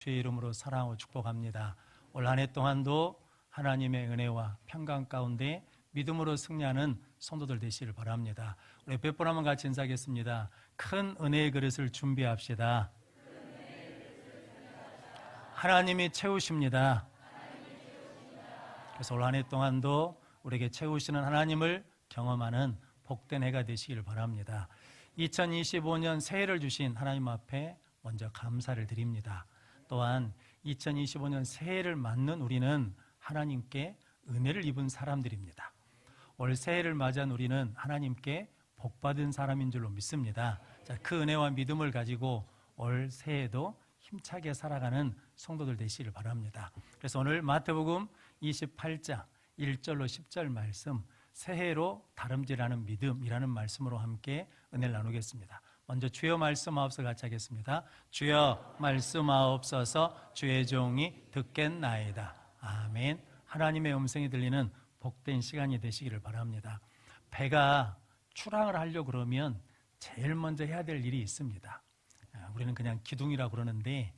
주의 이름으로 사랑하고 축복합니다. 올 한 해 동안도 하나님의 은혜와 평강 가운데 믿음으로 승리하는 성도들 되시길 바랍니다. 우리 몇 번 한번 같이 인사하겠습니다. 큰 은혜의 그릇을 준비합시다. 하나님이 채우십니다. 그래서 올 한 해 동안도 우리에게 채우시는 하나님을 경험하는 복된 해가 되시길 바랍니다. 2025년 새해를 주신 하나님 앞에 먼저 감사를 드립니다. 또한 2025년 새해를 맞는 우리는 하나님께 은혜를 입은 사람들입니다. 올 새해를 맞이한 우리는 하나님께 복받은 사람인 줄로 믿습니다. 그 은혜와 믿음을 가지고 올 새해도 힘차게 살아가는 성도들 되시길 바랍니다. 그래서 오늘 마태복음 28장 1절로 10절 말씀, 새해로 다름질하는 믿음이라는 말씀으로 함께 은혜를 나누겠습니다. 먼저 주여 말씀하옵소서 같이 하겠습니다. 주여 말씀하옵소서 주의 종이 듣겠나이다. 아멘. 하나님의 음성이 들리는 복된 시간이 되시기를 바랍니다. 배가 출항을 하려고 그러면 제일 먼저 해야 될 일이 있습니다. 우리는 그냥 기둥이라고 그러는데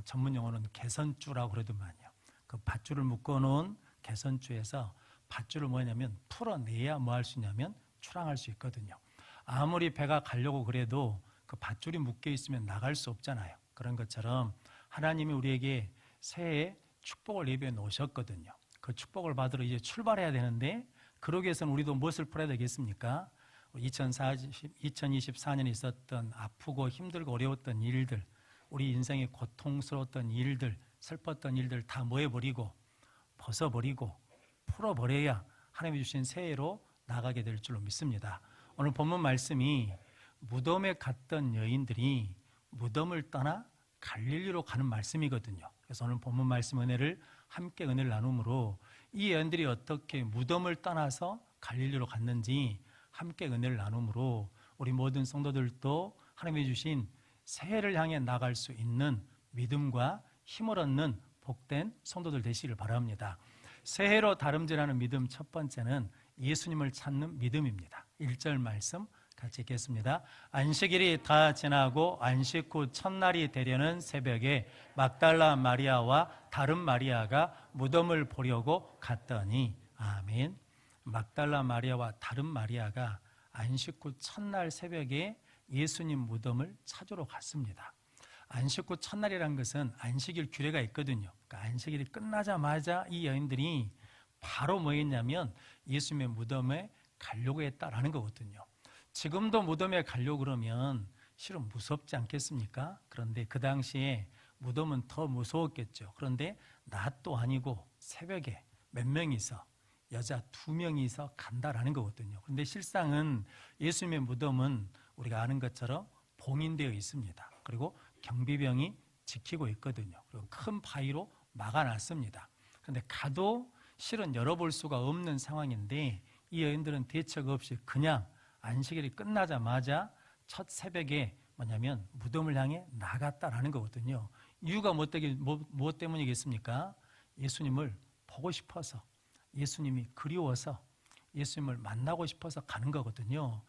전문 용어는 개선줄이라고 그러더만요. 그 밧줄을 묶어놓은 개선줄에서 밧줄을 뭐냐면 풀어내야 뭐 할 수 있냐면 출항할 수 있거든요. 아무리 배가 가려고 그래도 그 밧줄이 묶여 있으면 나갈 수 없잖아요. 그런 것처럼 하나님이 우리에게 새해 축복을 예비해 놓으셨거든요. 그 축복을 받으러 이제 출발해야 되는데 그러기 위해서는 우리도 무엇을 풀어야 되겠습니까? 2024년에 있었던 아프고 힘들고 어려웠던 일들, 우리 인생에 고통스러웠던 일들, 슬펐던 일들 다 모여버리고 벗어버리고 풀어버려야 하나님이 주신 새해로 나가게 될 줄로 믿습니다. 오늘 본문 말씀이 무덤에 갔던 여인들이 무덤을 떠나 갈릴리로 가는 말씀이거든요. 그래서 오늘 본문 말씀 은혜를 함께 은혜를 나눔으로 이 여인들이 어떻게 무덤을 떠나서 갈릴리로 갔는지 함께 은혜를 나눔으로 우리 모든 성도들도 하나님이 주신 새해를 향해 나갈 수 있는 믿음과 힘을 얻는 복된 성도들 되시기를 바랍니다. 새해로 다름질하는 믿음 첫 번째는 예수님을 찾는 믿음입니다. 1절 말씀 같이 읽겠습니다. 안식일이 다 지나고 안식 후 첫날이 되려는 새벽에 막달라 마리아와 다른 마리아가 무덤을 보려고 갔더니 아멘. 막달라 마리아와 다른 마리아가 안식 후 첫날 새벽에 예수님 무덤을 찾으러 갔습니다. 안식 후 첫날이라는 것은 안식일 규례가 있거든요. 그러니까 안식일이 끝나자마자 이 여인들이 바로 뭐 했냐면 예수님의 무덤에 가려고 했다라는 거거든요. 지금도 무덤에 가려고 그러면 실은 무섭지 않겠습니까? 그런데 그 당시에 무덤은 더 무서웠겠죠. 그런데 낮도 아니고 새벽에 몇 명이서 여자 2명이서 간다라는 거거든요. 그런데 실상은 예수님의 무덤은 우리가 아는 것처럼 봉인되어 있습니다. 그리고 경비병이 지키고 있거든요. 그리고 큰 바위로 막아놨습니다. 그런데 가도 실은 열어볼 수가 없는 상황인데 이 여인들은 대책 없이 그냥 안식일이 끝나자마자 첫 새벽에 뭐냐면 무덤을 향해 나갔다라는 거거든요. 이유가 무엇 때문이겠습니까? 예수님을 보고 싶어서, 예수님이 그리워서, 예수님을 만나고 싶어서 가는 거거든요.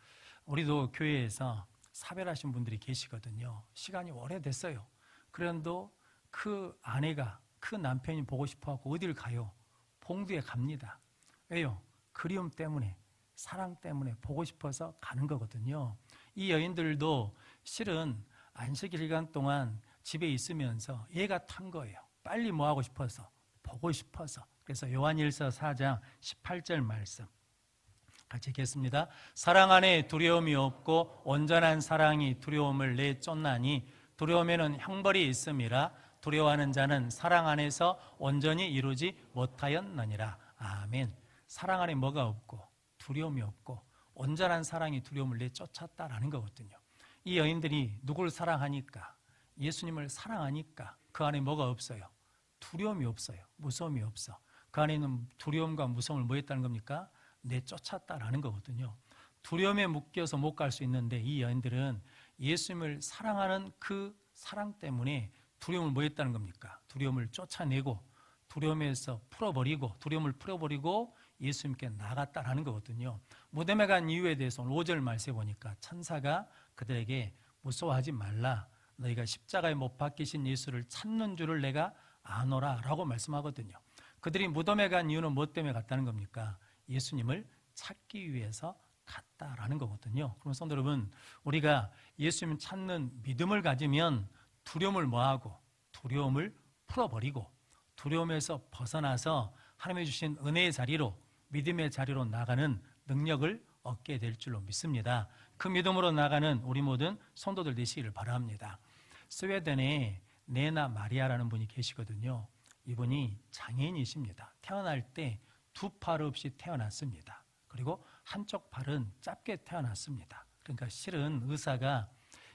우리도 교회에서 사별하신 분들이 계시거든요. 시간이 오래됐어요. 그런데도 그 아내가, 그 남편이 보고 싶어하고 어딜 가요? 봉두에 갑니다. 왜요? 그리움 때문에, 사랑 때문에 보고 싶어서 가는 거거든요. 이 여인들도 실은 안식일 기간 동안 집에 있으면서 얘가 탄 거예요. 빨리 뭐 하고 싶어서, 보고 싶어서. 그래서 요한일서 4장 18절 말씀 같이 읽겠습니다. 사랑 안에 두려움이 없고 온전한 사랑이 두려움을 내쫓나니 두려움에는 형벌이 있음이라 두려워하는 자는 사랑 안에서 온전히 이루지 못하였느니라. 아멘. 사랑 안에 뭐가 없고 두려움이 없고 온전한 사랑이 두려움을 내쫓았다라는 거거든요. 이 여인들이 누구를 사랑하니까, 예수님을 사랑하니까 그 안에 뭐가 없어요? 두려움이 없어요. 무서움이 없어. 그 안에 있는 두려움과 무서움을 뭐 했다는 겁니까? 내쫓았다라는 거거든요. 두려움에 묶여서 못 갈 수 있는데 이 여인들은 예수님을 사랑하는 그 사랑 때문에 두려움을 뭐 했다는 겁니까? 두려움을 쫓아내고 두려움에서 두려움을 풀어버리고 예수님께 나갔다라는 거거든요. 무덤에 간 이유에 대해서 오늘 5절 말씀에 보니까 천사가 그들에게 무서워하지 말라, 너희가 십자가에 못 박히신 예수를 찾는 줄을 내가 아노라 라고 말씀하거든요. 그들이 무덤에 간 이유는 무엇 때문에 갔다는 겁니까? 예수님을 찾기 위해서 갔다라는 거거든요. 그럼 성도 여러분, 우리가 예수님을 찾는 믿음을 가지면 두려움을 뭐하고? 두려움을 풀어버리고 두려움에서 벗어나서 하나님이 주신 은혜의 자리로, 믿음의 자리로 나가는 능력을 얻게 될 줄로 믿습니다. 그 믿음으로 나가는 우리 모든 성도들 되시기를 바랍니다. 스웨덴에 네나 마리아라는 분이 계시거든요. 이분이 장애인이십니다. 태어날 때 두 팔 없이 태어났습니다. 그리고 한쪽 팔은 짧게 태어났습니다. 그러니까 실은 의사가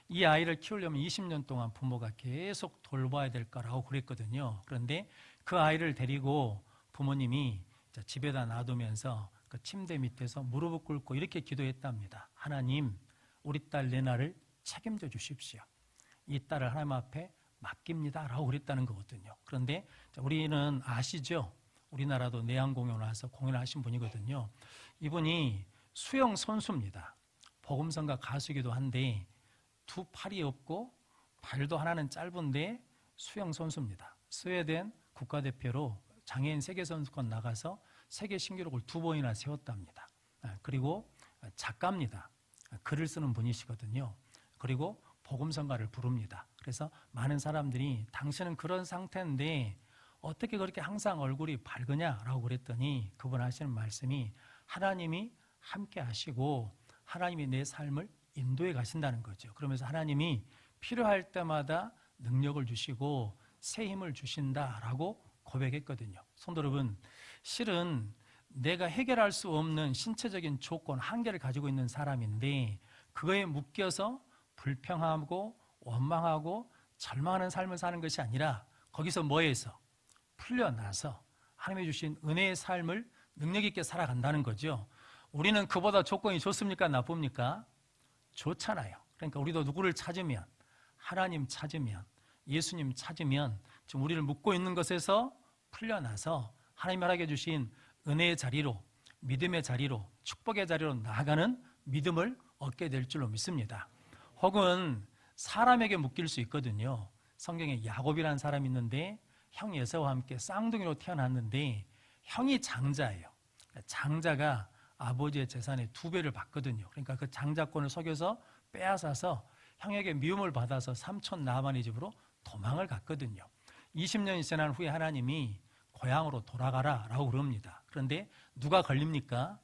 이 아이를 키우려면 20년 동안 부모가 계속 돌봐야 될 거라고 그랬거든요. 그런데 그 아이를 데리고 부모님이 집에다 놔두면서 그 침대 밑에서 무릎을 꿇고 이렇게 기도했답니다. 하나님, 우리 딸 레나를 책임져 주십시오. 이 딸을 하나님 앞에 맡깁니다 라고 그랬다는 거거든요. 그런데 우리는 아시죠? 우리나라도 내한공연 와서 공연하신 분이거든요. 이분이 수영 선수입니다. 복음성가 가수이기도 한데 두 팔이 없고 발도 하나는 짧은데 수영 선수입니다. 스웨덴 국가대표로 장애인 세계선수권 나가서 세계 신기록을 2번이나 세웠답니다. 그리고 작가입니다. 글을 쓰는 분이시거든요. 그리고 복음성가를 부릅니다. 그래서 많은 사람들이 당신은 그런 상태인데 어떻게 그렇게 항상 얼굴이 밝으냐라고 그랬더니 그분 하시는 말씀이 하나님이 함께 하시고 하나님이 내 삶을 인도해 가신다는 거죠. 그러면서 하나님이 필요할 때마다 능력을 주시고 새 힘을 주신다라고 고백했거든요. 성도 여러분, 실은 내가 해결할 수 없는 신체적인 조건, 한계를 가지고 있는 사람인데 그거에 묶여서 불평하고 원망하고 절망하는 삶을 사는 것이 아니라 거기서 뭐해서 풀려나서 하나님이 주신 은혜의 삶을 능력 있게 살아간다는 거죠. 우리는 그보다 조건이 좋습니까? 나쁩니까? 좋잖아요. 그러니까 우리도 누구를 찾으면, 하나님 찾으면, 예수님 찾으면 지금 우리를 묶고 있는 것에서 풀려나서 하나님이 허락해 주신 은혜의 자리로, 믿음의 자리로, 축복의 자리로 나아가는 믿음을 얻게 될 줄로 믿습니다. 혹은 사람에게 묶일 수 있거든요. 성경에 야곱이라는 사람이 있는데 형 에사와 함께 쌍둥이로 태어났는데 형이 장자예요. 장자가 아버지의 재산의 2배를 받거든요. 그러니까 그 장자권을 속여서 빼앗아서 형에게 미움을 받아서 삼촌 나만의 집으로 도망을 갔거든요. 20년이 지난 후에 하나님이 고향으로 돌아가라 라고 그럽니다. 그런데 누가 걸립니까?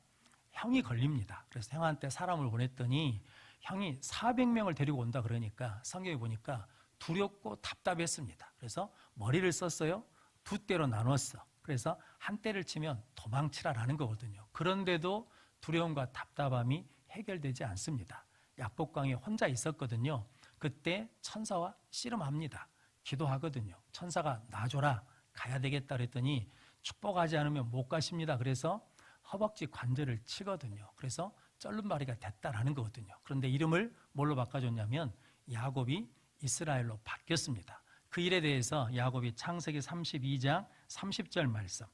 형이 걸립니다. 그래서 형한테 사람을 보냈더니 형이 400명을 데리고 온다 그러니까 성경에 보니까 두렵고 답답했습니다. 그래서 머리를 썼어요. 2대로 나눴어. 그래서 한 대를 치면 도망치라라는 거거든요. 그런데도 두려움과 답답함이 해결되지 않습니다. 약복강에 혼자 있었거든요. 그때 천사와 씨름합니다. 기도하거든요. 천사가 놔줘라, 가야 되겠다 그랬더니 축복하지 않으면 못 가십니다. 그래서 허벅지 관절을 치거든요. 그래서 쩔름바리가 됐다라는 거거든요. 그런데 이름을 뭘로 바꿔줬냐면 야곱이 이스라엘로 바뀌었습니다. 그 일에 대해서 야곱이 창세기 32장 30절 말씀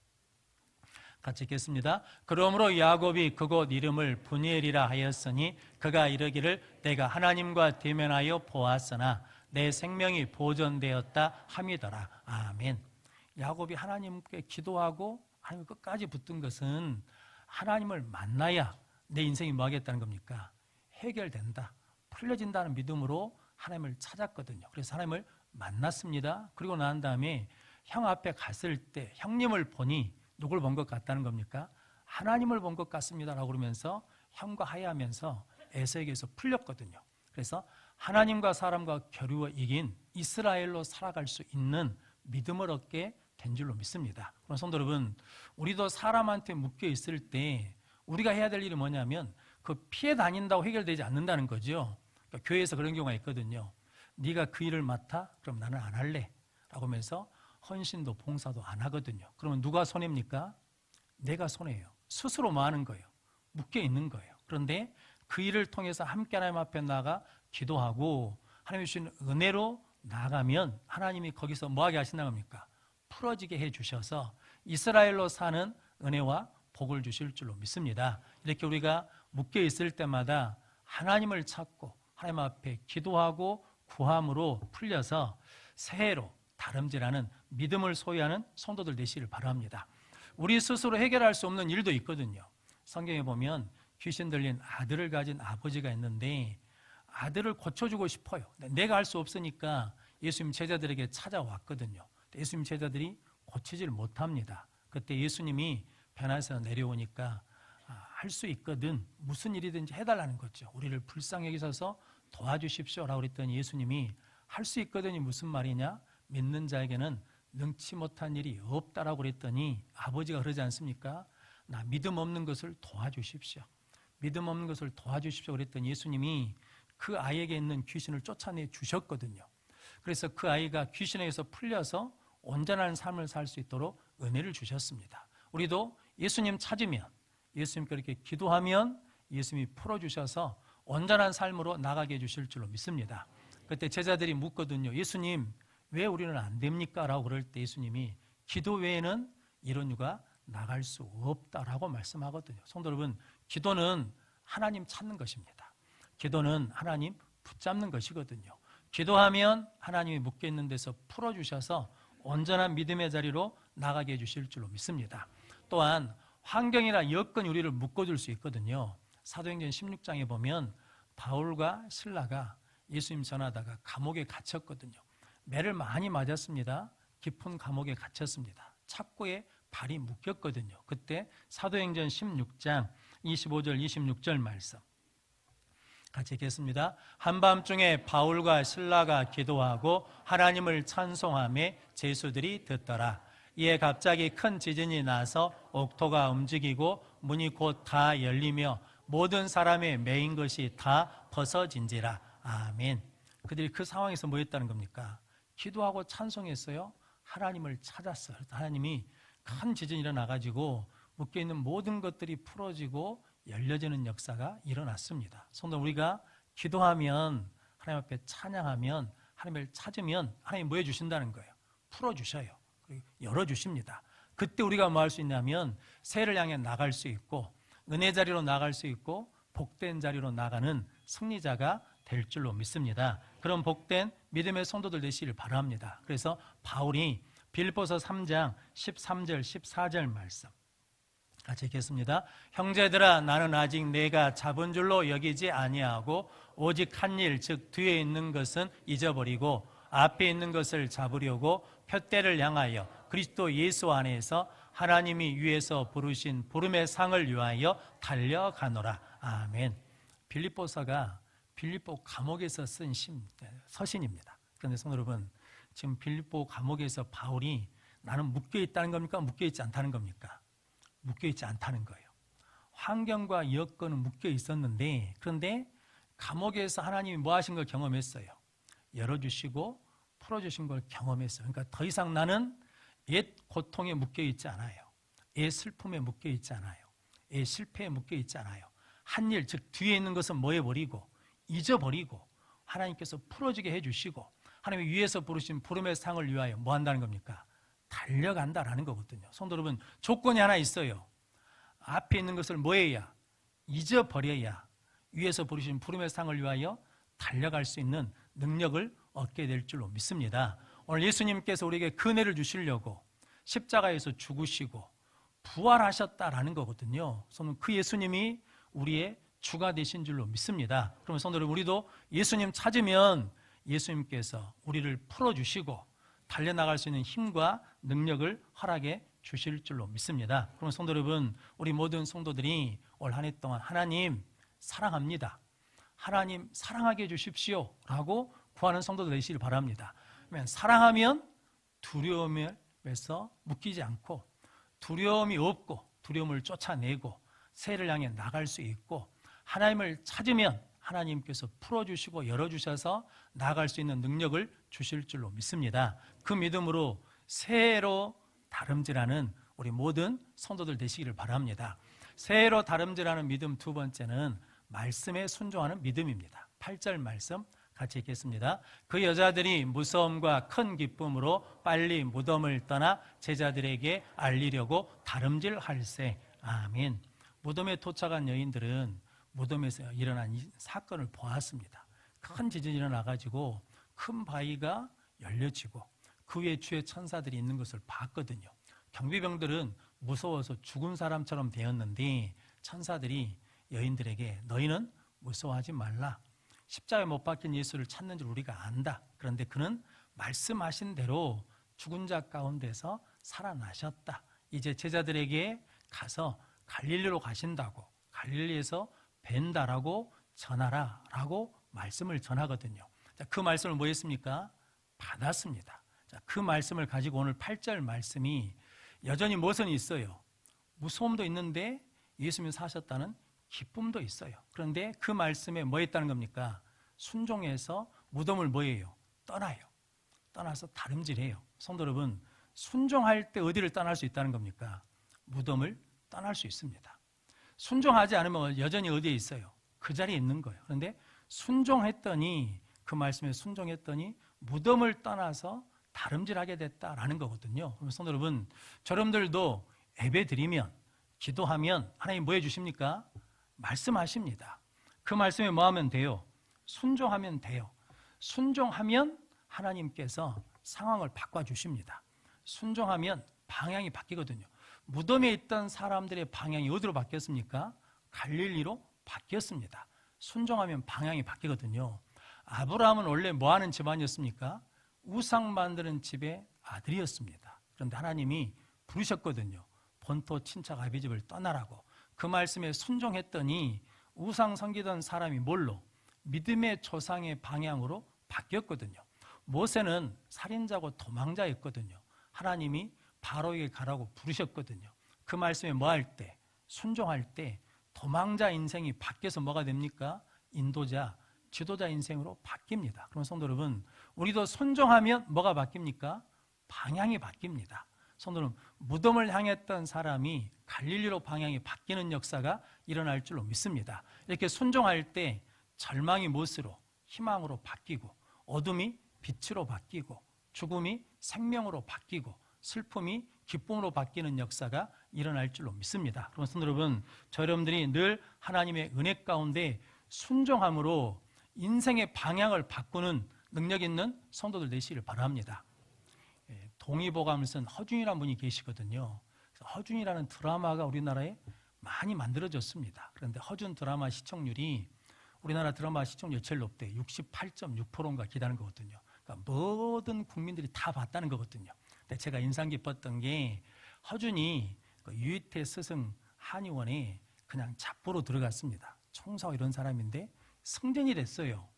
같이 읽겠습니다. 그러므로 야곱이 그곳 이름을 브니엘이라 하였으니 그가 이르기를 내가 하나님과 대면하여 보았으나 내 생명이 보존되었다 함이더라. 아멘. 야곱이 하나님께 기도하고 하나님 끝까지 붙든 것은 하나님을 만나야 내 인생이 뭐 하겠다는 겁니까? 해결된다, 풀려진다는 믿음으로 하나님을 찾았거든요. 그래서 하나님을 만났습니다. 그리고 난 다음에 형 앞에 갔을 때 형님을 보니 누굴 본 것 같다는 겁니까? 하나님을 본 것 같습니다 라고 그러면서 형과 하야하면서 에서에게서 풀렸거든요. 그래서 하나님과 사람과 겨루어 이긴 이스라엘로 살아갈 수 있는 믿음을 얻게 된 줄로 믿습니다. 그럼 성도 여러분, 우리도 사람한테 묶여 있을 때 우리가 해야 될 일이 뭐냐면 그 피해 다닌다고 해결되지 않는다는 거죠. 그러니까 교회에서 그런 경우가 있거든요. 네가 그 일을 맡아? 그럼 나는 안 할래 라고 하면서 헌신도 봉사도 안 하거든요. 그러면 누가 손해입니까? 내가 손해예요. 스스로 뭐 하는 거예요? 묶여 있는 거예요. 그런데 그 일을 통해서 함께 하나님 앞에 나가 기도하고 하나님이 주신 은혜로 나가면 하나님이 거기서 뭐 하게 하신다는 겁니까? 풀어지게 해주셔서 이스라엘로 사는 은혜와 복을 주실 줄로 믿습니다. 이렇게 우리가 묶여 있을 때마다 하나님을 찾고 하나님 앞에 기도하고 구함으로 풀려서 새해로 다름질하는 믿음을 소유하는 성도들 되시기를 바랍니다. 우리 스스로 해결할 수 없는 일도 있거든요. 성경에 보면 귀신 들린 아들을 가진 아버지가 있는데 아들을 고쳐주고 싶어요. 내가 할 수 없으니까 예수님 제자들에게 찾아왔거든요. 예수님 제자들이 고치질 못합니다. 그때 예수님이 변화에서 내려오니까 할 수 있거든, 무슨 일이든지 해달라는 거죠. 우리를 불쌍히 여기셔서 도와주십시오라고 그랬더니 예수님이 할 수 있거든이 무슨 말이냐? 믿는 자에게는 능치 못한 일이 없다라고 그랬더니 아버지가 그러지 않습니까? 나 믿음 없는 것을 도와주십시오. 믿음 없는 것을 도와주십시오 그랬더니 예수님이 그 아이에게 있는 귀신을 쫓아내 주셨거든요. 그래서 그 아이가 귀신에게서 풀려서 온전한 삶을 살 수 있도록 은혜를 주셨습니다. 우리도 예수님 찾으면, 예수님께 이렇게 기도하면 예수님이 풀어주셔서 온전한 삶으로 나가게 해주실 줄로 믿습니다. 그때 제자들이 묻거든요. 예수님, 왜 우리는 안 됩니까? 라고 그럴 때 예수님이 기도 외에는 이런 유가 나갈 수 없다라고 말씀하거든요. 성도 여러분, 기도는 하나님 찾는 것입니다. 기도는 하나님 붙잡는 것이거든요. 기도하면 하나님이 묶여있는 데서 풀어주셔서 온전한 믿음의 자리로 나가게 해주실 줄로 믿습니다. 또한 환경이나 여건이 우리를 묶어줄 수 있거든요. 사도행전 16장에 보면 바울과 실라가 예수님 전하다가 감옥에 갇혔거든요. 매를 많이 맞았습니다. 깊은 감옥에 갇혔습니다. 착고에 발이 묶였거든요. 그때 사도행전 16장 25절 26절 말씀 같이 읽겠습니다. 한밤중에 바울과 실라가 기도하고 하나님을 찬송하며 제수들이 듣더라. 이에 갑자기 큰 지진이 나서 옥토가 움직이고 문이 곧 다 열리며 모든 사람의 매인 것이 다 벗어진지라. 아멘. 그들이 그 상황에서 뭐 했다는 겁니까? 기도하고 찬송했어요. 하나님을 찾았어요. 하나님이 큰 지진이 일어나가지고 묶여있는 모든 것들이 풀어지고 열려지는 역사가 일어났습니다. 성도, 우리가 기도하면, 하나님 앞에 찬양하면, 하나님을 찾으면 하나님이 뭐 해주신다는 거예요? 풀어주셔요. 열어주십니다. 그때 우리가 뭐 할 수 있냐면 새해를 향해 나갈 수 있고 은혜 자리로 나갈 수 있고 복된 자리로 나가는 승리자가 될 줄로 믿습니다. 그런 복된 믿음의 성도들 되시길 바랍니다. 그래서 바울이 빌립보서 3장 13절 14절 말씀 같이 읽겠습니다. 형제들아, 나는 아직 내가 잡은 줄로 여기지 아니하고 오직 한 일, 즉 뒤에 있는 것은 잊어버리고 앞에 있는 것을 잡으려고 푯대를 향하여 그리스도 예수 안에서 하나님이 위에서 부르신 부름의 상을 위하여 달려가노라. 아멘. 빌립보서가 빌립보 감옥에서 쓴 서신입니다. 그런데 성도 여러분, 지금 빌립보 감옥에서 바울이 나는 묶여있다는 겁니까? 묶여있지 않다는 겁니까? 묶여있지 않다는 거예요. 환경과 여건은 묶여있었는데, 그런데 감옥에서 하나님이 뭐 하신 걸 경험했어요? 열어주시고 풀어주신 걸 경험했어요. 그러니까 더 이상 나는 옛 고통에 묶여있지 않아요. 옛 슬픔에 묶여있지 않아요. 옛 실패에 묶여있지 않아요. 한 일, 즉 뒤에 있는 것은 뭐 해버리고 잊어버리고 하나님께서 풀어주게 해주시고 하나님이 위에서 부르신 부름의 상을 위하여 뭐 한다는 겁니까? 달려간다라는 거거든요. 성도 여러분, 조건이 하나 있어요. 앞에 있는 것을 뭐 해야? 잊어버려야 위에서 부르신 부름의 상을 위하여 달려갈 수 있는 능력을 얻게 될 줄로 믿습니다. 오늘 예수님께서 우리에게 그 은혜를 주시려고 십자가에서 죽으시고 부활하셨다라는 거거든요. 저는 그 예수님이 우리의 주가 되신 줄로 믿습니다. 그러면 성도 여러분, 우리도 예수님 찾으면 예수님께서 우리를 풀어주시고 달려나갈 수 있는 힘과 능력을 허락해 주실 줄로 믿습니다. 그러면 성도 여러분, 우리 모든 성도들이 올 한 해 동안 하나님 사랑합니다, 하나님 사랑하게 해주십시오 라고 구하는 성도들 되시길 바랍니다. 사랑하면 두려움에서 묶이지 않고 두려움이 없고 두려움을 쫓아내고 새해를 향해 나갈 수 있고 하나님을 찾으면 하나님께서 풀어주시고 열어주셔서 나아갈 수 있는 능력을 주실 줄로 믿습니다. 그 믿음으로 새해로 다름질하는 우리 모든 성도들 되시기를 바랍니다. 새해로 다름질하는 믿음 두 번째는 말씀에 순종하는 믿음입니다. 8절 말씀 같이 읽겠습니다. 그 여자들이 무서움과 큰 기쁨으로 빨리 무덤을 떠나 제자들에게 알리려고 다름질할세. 아멘. 무덤에 도착한 여인들은 무덤에서 일어난 이 사건을 보았습니다. 큰 지진이 일어나가지고 큰 바위가 열려지고 그 위에 주의 천사들이 있는 것을 봤거든요. 경비병들은 무서워서 죽은 사람처럼 되었는데 천사들이 여인들에게 너희는 무서워하지 말라. 십자가에 못 박힌 예수를 찾는 줄 우리가 안다. 그런데 그는 말씀하신 대로 죽은 자 가운데서 살아나셨다. 이제 제자들에게 가서 갈릴리로 가신다고, 갈릴리에서 뵌다라고 전하라라고 말씀을 전하거든요. 자, 그 말씀을 뭐 했습니까? 받았습니다. 자, 그 말씀을 가지고 오늘 8절 말씀이 여전히 무엇은 있어요? 무서움도 있는데 예수님이 사셨다는 기쁨도 있어요. 그런데 그 말씀에 뭐 있다는 겁니까? 순종해서 무덤을 뭐예요? 떠나요. 떠나서 다름질해요. 성도 여러분, 순종할 때 어디를 떠날 수 있다는 겁니까? 무덤을 떠날 수 있습니다. 순종하지 않으면 여전히 어디에 있어요? 그 자리에 있는 거예요. 그런데 순종했더니, 그 말씀에 순종했더니 무덤을 떠나서 다름질하게 됐다라는 거거든요. 그럼 성도 여러분, 저러분들도 예배 드리면, 기도하면 하나님 뭐 해주십니까? 말씀하십니다. 그 말씀에 뭐 하면 돼요? 순종하면 돼요. 순종하면 하나님께서 상황을 바꿔주십니다. 순종하면 방향이 바뀌거든요. 무덤에 있던 사람들의 방향이 어디로 바뀌었습니까? 갈릴리로 바뀌었습니다. 순종하면 방향이 바뀌거든요. 아브라함은 원래 뭐 하는 집안이었습니까? 우상 만드는 집의 아들이었습니다. 그런데 하나님이 부르셨거든요. 본토 친척 아비집을 떠나라고. 그 말씀에 순종했더니 우상 섬기던 사람이 뭘로? 믿음의 조상의 방향으로 바뀌었거든요. 모세는 살인자고 도망자였거든요. 하나님이 바로에게 가라고 부르셨거든요. 그 말씀에 뭐 할 때? 순종할 때 도망자 인생이 바뀌어서 뭐가 됩니까? 인도자, 지도자 인생으로 바뀝니다. 그럼 성도 여러분, 우리도 순종하면 뭐가 바뀝니까? 방향이 바뀝니다. 성도 여러분, 무덤을 향했던 사람이 갈릴리로 방향이 바뀌는 역사가 일어날 줄로 믿습니다. 이렇게 순종할 때 절망이 무엇으로? 희망으로 바뀌고, 어둠이 빛으로 바뀌고, 죽음이 생명으로 바뀌고, 슬픔이 기쁨으로 바뀌는 역사가 일어날 줄로 믿습니다. 그럼 성도 여러분, 저 여러분들이 늘 하나님의 은혜 가운데 순종함으로 인생의 방향을 바꾸는 능력 있는 성도들 되시기를 바랍니다. 동의보감을 쓴 허준이라는 분이 계시거든요. 허준이라는 드라마가 우리나라에 많이 만들어졌습니다. 그런데 허준 드라마 시청률이 우리나라 드라마 시청률 제일 높대. 68.6%인가 기다는 거거든요. 그러니까 모든 국민들이 다 봤다는 거거든요. 근데 제가 인상 깊었던 게 허준이 그 유이태 스승 한의원에 그냥 잡보로 들어갔습니다. 총사와 이런 사람인데 승진이 됐어요.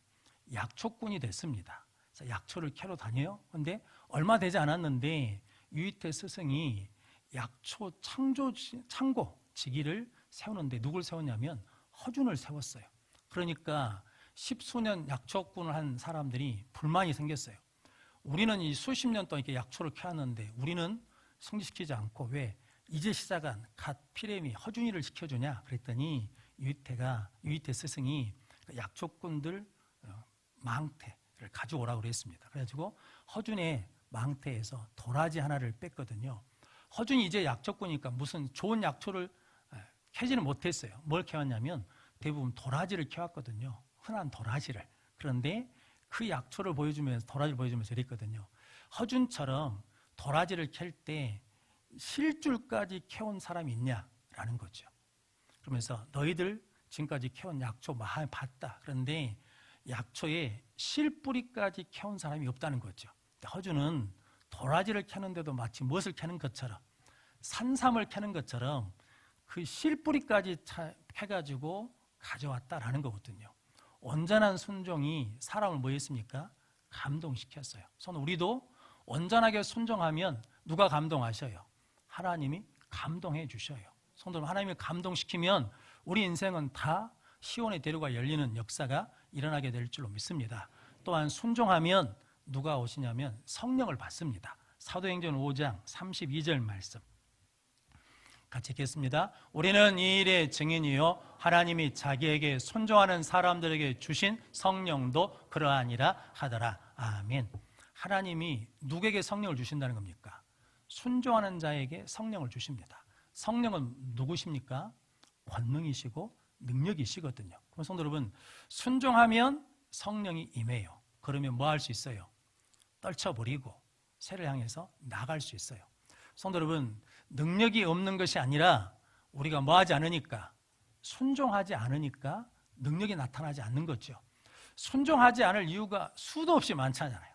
약초꾼이 됐습니다. 그래서 약초를 캐러 다녀요. 그런데 얼마 되지 않았는데 유이태 스승이 약초 창고 직위를 세우는데 누굴 세웠냐면 허준을 세웠어요. 그러니까 10수년 약초꾼을 한 사람들이 불만이 생겼어요. 우리는 이 수십 년 동안 이렇게 약초를 캐왔는데 우리는 승진시키지 않고 왜 이제 시작한 갓 피레미 허준이를 시켜주냐 그랬더니 유이태 스승이 약초꾼들 망태를 가져오라고 그랬습니다. 그래가지고 허준의 망태에서 도라지 하나를 뺐거든요. 허준이 이제 약초꾼이니까 무슨 좋은 약초를 캐지는 못했어요. 뭘 캐왔냐면 대부분 도라지를 캐왔거든요. 흔한 도라지를. 그런데 그 약초를 보여주면서 도라지를 보여주면서 이랬거든요. 허준처럼 도라지를 캘 때 실줄까지 캐온 사람이 있냐라는 거죠. 그러면서 너희들 지금까지 캐온 약초 많이 봤다. 그런데 약초에 실뿌리까지 캐온 사람이 없다는 거죠. 허준은 도라지를 캐는데도 마치 무엇을 캐는 것처럼 산삼을 캐는 것처럼 그 실뿌리까지 캐가지고 가져왔다라는 거거든요. 온전한 순종이 사람을 뭐 했습니까? 감동시켰어요. 그래서 우리도 온전하게 순종하면 누가 감동하셔요? 하나님이 감동해 주셔요. 성도는 하나님이 감동시키면 우리 인생은 다 시온의 대로가 열리는 역사가 일어나게 될 줄로 믿습니다. 또한 순종하면 누가 오시냐면 성령을 받습니다. 사도행전 5장 32절 말씀 같이 읽겠습니다. 우리는 이 일의 증인이요 하나님이 자기에게 순종하는 사람들에게 주신 성령도 그러하니라 하더라. 아멘. 하나님이 누구에게 성령을 주신다는 겁니까? 순종하는 자에게 성령을 주십니다. 성령은 누구십니까? 권능이시고 능력이시거든요. 그럼 성도 여러분, 순종하면 성령이 임해요. 그러면 뭐 할 수 있어요? 떨쳐버리고 새를 향해서 나갈 수 있어요. 성도 여러분, 능력이 없는 것이 아니라 우리가 뭐 하지 않으니까, 순종하지 않으니까 능력이 나타나지 않는 거죠. 순종하지 않을 이유가 수도 없이 많잖아요.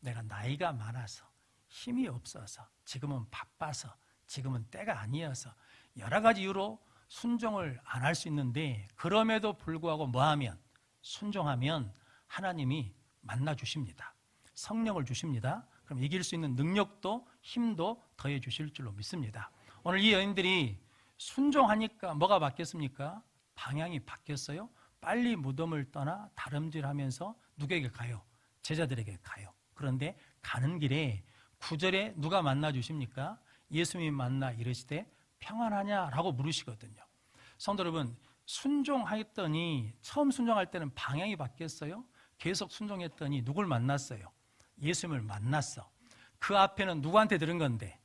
내가 나이가 많아서, 힘이 없어서, 지금은 바빠서, 지금은 때가 아니어서 여러 가지 이유로 순종을 안 할 수 있는데, 그럼에도 불구하고 뭐하면, 순종하면 하나님이 만나 주십니다. 성령을 주십니다. 그럼 이길 수 있는 능력도 힘도 더해 주실 줄로 믿습니다. 오늘 이 여인들이 순종하니까 뭐가 바뀌었습니까? 방향이 바뀌었어요. 빨리 무덤을 떠나 다름질하면서 누구에게 가요? 제자들에게 가요. 그런데 가는 길에 9절에 누가 만나 주십니까? 예수님이 만나 이르시되 평안하냐라고 물으시거든요. 성도 여러분, 순종했더니 처음 순종할 때는 방향이 바뀌었어요. 계속 순종했더니 누굴 만났어요? 예수님을 만났어. 그 앞에는 누구한테 들은 건데?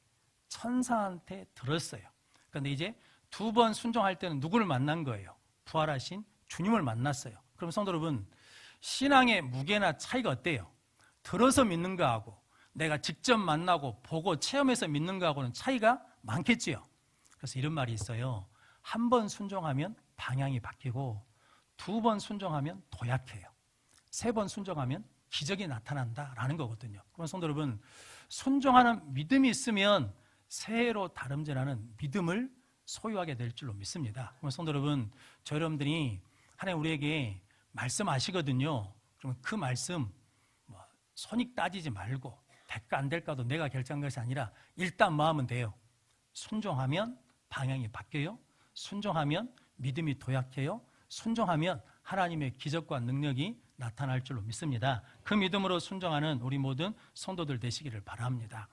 천사한테 들었어요. 그런데 이제 두 번 순종할 때는 누구를 만난 거예요? 부활하신 주님을 만났어요. 그럼 성도 여러분, 신앙의 무게나 차이가 어때요? 들어서 믿는 거하고 내가 직접 만나고 보고 체험해서 믿는 거하고는 차이가 많겠지요. 그래서 이런 말이 있어요. 한 번 순종하면 방향이 바뀌고, 두 번 순종하면 도약해요. 세 번 순종하면 기적이 나타난다라는 거거든요. 그럼 성도 여러분, 순종하는 믿음이 있으면 새해로 다름질하는 믿음을 소유하게 될 줄로 믿습니다. 그럼 성도 여러분, 저 여러분들이 하나님 우리에게 말씀하시거든요. 그러면 그 말씀 손익 따지지 말고 될까 안 될까도 내가 결정한 것이 아니라 일단 뭐 하면 돼요? 순종하면 방향이 바뀌어요. 순종하면 믿음이 도약해요. 순종하면 하나님의 기적과 능력이 나타날 줄로 믿습니다. 그 믿음으로 순종하는 우리 모든 성도들 되시기를 바랍니다.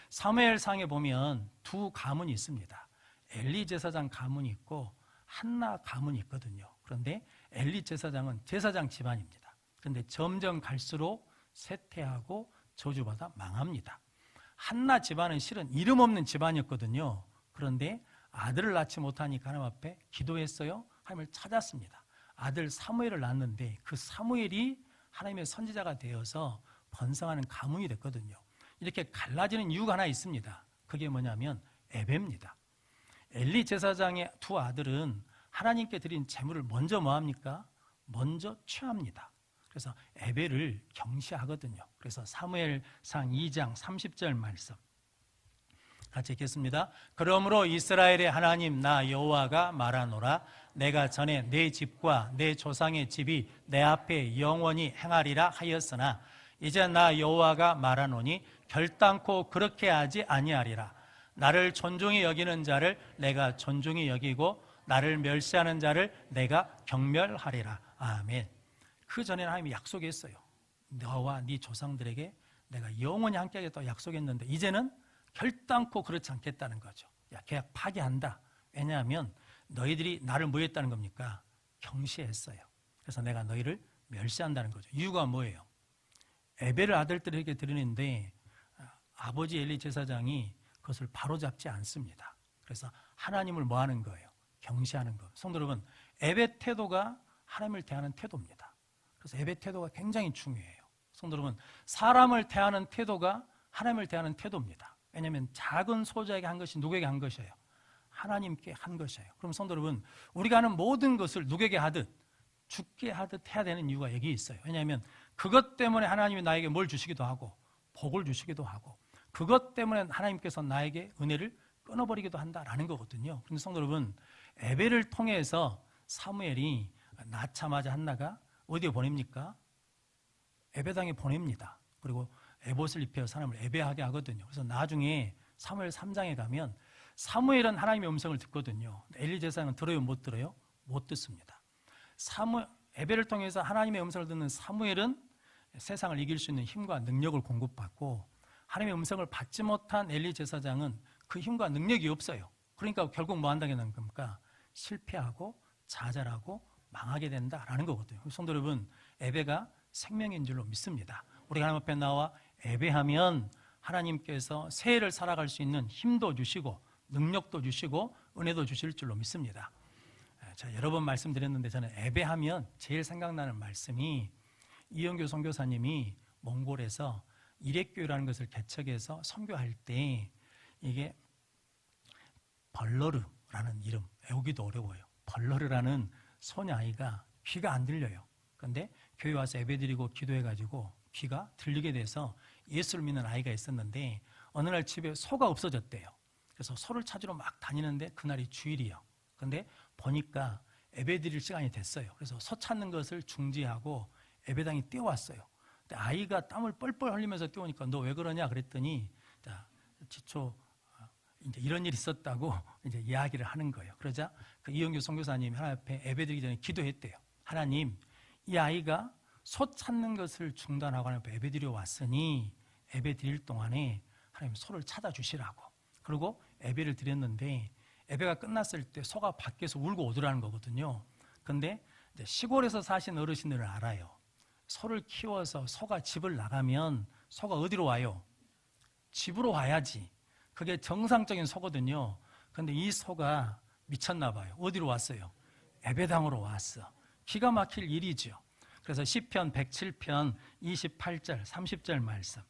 사무엘상에 보면 두 가문이 있습니다. 엘리 제사장 가문이 있고 한나 가문이 있거든요. 그런데 엘리 제사장은 제사장 집안입니다. 그런데 점점 갈수록 쇠퇴하고 저주받아 망합니다. 한나 집안은 실은 이름 없는 집안이었거든요. 그런데 아들을 낳지 못하니까 하나님 앞에 기도했어요. 하나님을 찾았습니다. 아들 사무엘을 낳았는데 그 사무엘이 하나님의 선지자가 되어서 번성하는 가문이 됐거든요. 이렇게 갈라지는 이유가 하나 있습니다. 그게 뭐냐면 에베입니다. 엘리 제사장의 두 아들은 하나님께 드린 제물을 먼저 뭐합니까? 먼저 취합니다. 그래서 에베를 경시하거든요. 그래서 사무엘상 2장 30절 말씀 같이 읽겠습니다. 그러므로 이스라엘의 하나님 나 여호와가 말하노라. 내가 전에 내 집과 내 조상의 집이 내 앞에 영원히 행하리라 하였으나 이제 나 여호와가 말하노니 결단코 그렇게 하지 아니하리라. 나를 존중히 여기는 자를 내가 존중히 여기고 나를 멸시하는 자를 내가 경멸하리라. 아멘. 그 전에는 하나님이 약속했어요. 너와 네 조상들에게 내가 영원히 함께하겠다고 약속했는데 이제는 결단코 그렇지 않겠다는 거죠. 야, 계약 파기한다. 왜냐하면 너희들이 나를 뭐 했다는 겁니까? 경시했어요. 그래서 내가 너희를 멸시한다는 거죠. 이유가 뭐예요? 에벨을 아들들에게 드리는데 아버지 엘리 제사장이 그것을 바로잡지 않습니다. 그래서 하나님을 뭐 하는 거예요? 경시하는 거. 성도 여러분, 에벨 태도가 하나님을 대하는 태도입니다. 그래서 에벨 태도가 굉장히 중요해요. 성도 여러분, 사람을 대하는 태도가 하나님을 대하는 태도입니다. 왜냐하면 작은 소자에게 한 것이 누구에게 한 것이에요? 하나님께 한 것이에요. 그럼 성도 여러분, 우리가 하는 모든 것을 누구에게 하듯 죽게 하듯 해야 되는 이유가 여기 있어요. 왜냐하면 그것 때문에 하나님이 나에게 뭘 주시기도 하고 복을 주시기도 하고 그것 때문에 하나님께서 나에게 은혜를 끊어버리기도 한다라는 거거든요. 그런데 성도 여러분, 에벨을 통해서 사무엘이 낳자마자 한나가 어디에 보냅니까? 에베당에 보냅니다. 그리고 에봇을 입혀서 하나님을 예배하게 하거든요. 그래서 나중에 사무엘 3장에 가면 사무엘은 하나님의 음성을 듣거든요. 엘리 제사장은 들어요, 못 들어요? 못 듣습니다. 에벨을 통해서 하나님의 음성을 듣는 사무엘은 세상을 이길 수 있는 힘과 능력을 공급받고 하나님의 음성을 받지 못한 엘리 제사장은 그 힘과 능력이 없어요. 그러니까 결국 뭐 한다는 겁니까? 실패하고 좌절하고 망하게 된다라는 거거든요. 성도 여러분, 예배가 생명인 줄로 믿습니다. 우리가 하나님 앞에 나와 예배하면 하나님께서 새해를 살아갈 수 있는 힘도 주시고 능력도 주시고 은혜도 주실 줄로 믿습니다. 자, 여러 번 말씀드렸는데 저는 예배하면 제일 생각나는 말씀이 이영규 선교사님이 몽골에서 일획교회라는 것을 개척해서 선교할 때 이게 벌러르라는 이름, 외우기도 어려워요. 벌러르라는 소녀아이가 귀가 안 들려요. 그런데 교회 와서 예배드리고 기도해가지고 귀가 들리게 돼서 예수를 믿는 아이가 있었는데 어느 날 집에 소가 없어졌대요. 그래서 소를 찾으러 막 다니는데 그날이 주일이요. 그런데 보니까 예배드릴 시간이 됐어요. 그래서 소 찾는 것을 중지하고 예배당에 뛰어왔어요. 근데 아이가 땀을 뻘뻘 흘리면서 뛰어오니까 너 왜 그러냐 그랬더니 지초 이제 이런 일이 있었다고 이제 이야기를 하는 거예요. 그러자 그 이영규 선교사님이 하나님 앞에 예배드리기 전에 기도했대요. 하나님, 이 아이가 소 찾는 것을 중단하고 하나님 앞에 예배드려 왔으니 예배드릴 동안에 하나님 소를 찾아주시라고. 그리고 예배를 드렸는데 예배가 끝났을 때 소가 밖에서 울고 오더라는 거거든요. 근데 이제 시골에서 사신 어르신들은 알아요. 소를 키워서 소가 집을 나가면 소가 어디로 와요? 집으로 와야지. 그게 정상적인 소거든요. 근데 이 소가 미쳤나 봐요. 어디로 왔어요? 예배당으로 왔어. 기가 막힐 일이죠. 그래서 시편 107편 28절 30절 말씀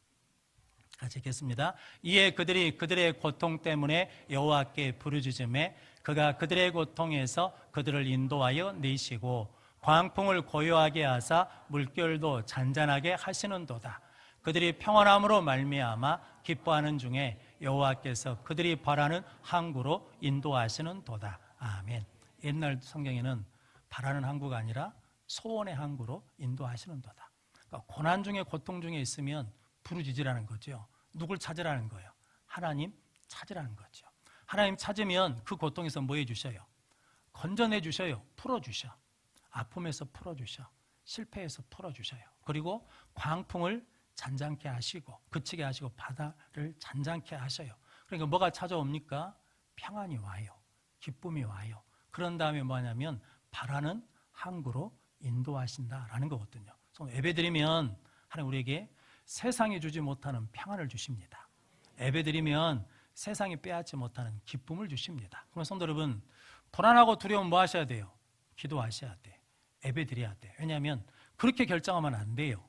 같이 읽겠습니다. 이에 그들이 그들의 고통 때문에 여호와께 부르짖음에 그가 그들의 고통에서 그들을 인도하여 내시고 광풍을 고요하게 하사 물결도 잔잔하게 하시는도다. 그들이 평안함으로 말미암아 기뻐하는 중에 여호와께서 그들이 바라는 항구로 인도하시는 도다. 아멘. 옛날 성경에는 바라는 항구가 아니라 소원의 항구로 인도하시는 도다. 그러니까 고난 중에 고통 중에 있으면 부르짖으라는 거죠. 누굴 찾으라는 거예요? 하나님 찾으라는 거죠. 하나님 찾으면 그 고통에서 뭐 해주셔요? 건져내 주셔요. 풀어주셔. 아픔에서 풀어주셔. 실패에서 풀어주셔요. 그리고 광풍을 잔잔케 하시고 그치게 하시고 바다를 잔잔케 하셔요. 그러니까 뭐가 찾아옵니까? 평안이 와요. 기쁨이 와요. 그런 다음에 뭐냐면 바라는 항구로 인도하신다라는 거거든요. 그래서 예배드리면 하나님 우리에게 세상이 주지 못하는 평안을 주십니다. 예배드리면 세상이 빼앗지 못하는 기쁨을 주십니다. 그러면 성도 여러분, 불안하고 두려우면 뭐 하셔야 돼요? 기도하셔야 돼. 예배드려야 돼. 왜냐하면 그렇게 결정하면 안 돼요.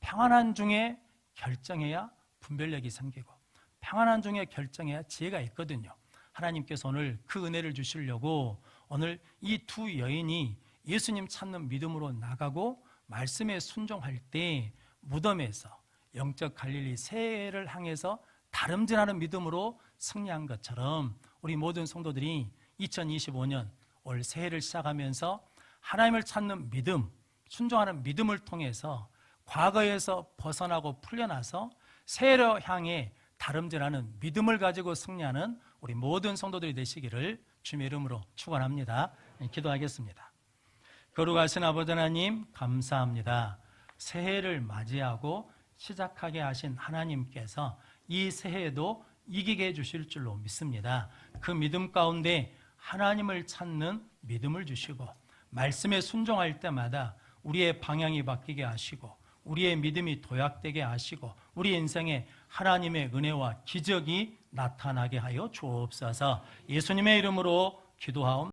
평안한 중에 결정해야 분별력이 생기고 평안한 중에 결정해야 지혜가 있거든요. 하나님께서 오늘 그 은혜를 주시려고 오늘 이 두 여인이 예수님 찾는 믿음으로 나가고 말씀에 순종할 때 무덤에서 영적 갈릴리 새해를 향해서 다름질하는 믿음으로 승리한 것처럼 우리 모든 성도들이 2025년 올 새해를 시작하면서 하나님을 찾는 믿음, 순종하는 믿음을 통해서 과거에서 벗어나고 풀려나서 새해를 향해 다름질하는 믿음을 가지고 승리하는 우리 모든 성도들이 되시기를 주님의 이름으로 축원합니다. 기도하겠습니다. 거룩하신 아버지 하나님 감사합니다. 새해를 맞이하고 시작하게 하신 하나님께서 이 새해에도 이기게 해주실 줄로 믿습니다. 그 믿음 가운데 하나님을 찾는 믿음을 주시고 말씀에 순종할 때마다 우리의 방향이 바뀌게 하시고 우리의 믿음이 도약되게 하시고 우리 인생에 하나님의 은혜와 기적이 나타나게 하여 주옵소서. 예수님의 이름으로 기도하옵나이다.